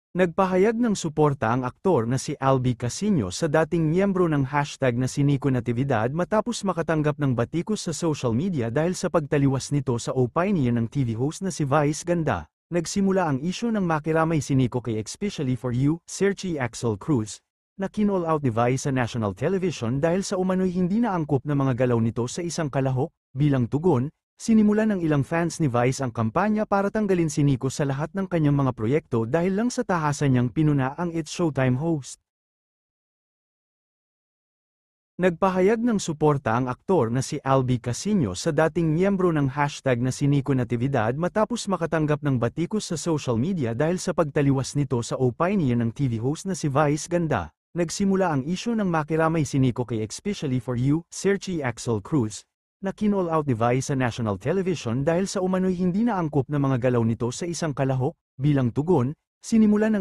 Nagpahayag ng suporta ang aktor na si Albi Casino sa dating miyembro ng hashtag na si Nico Natividad matapos makatanggap ng batikos sa social media dahil sa pagtaliwas nito sa opinion ng TV host na si Vice Ganda. Nagsimula ang isyu ng makiramay si Nico kay Especially for You, Sir Chi Axel Cruz, na kinall out ni Vice sa national television dahil sa umano'y hindi naangkop na mga galaw nito sa isang kalahok. Bilang tugon, sinimulan ng ilang fans ni Vice ang kampanya para tanggalin si Nico sa lahat ng kanyang mga proyekto dahil lang sa tahasan niyang pinuna ang It's Showtime host. Nagpahayag ng suporta ang aktor na si Albi Casino sa dating miyembro ng hashtag na si Nico Natividad matapos makatanggap ng batikos sa social media dahil sa pagtaliwas nito sa opinion ng TV host na si Vice Ganda. Nagsimula ang isyu ng makiramay si Nico kay Especially for You, Sir Chi Axel Cruz, na kinall out ni Vice sa national television dahil sa umano'y hindi naangkop na mga galaw nito sa isang kalahok. Bilang tugon, sinimulan ng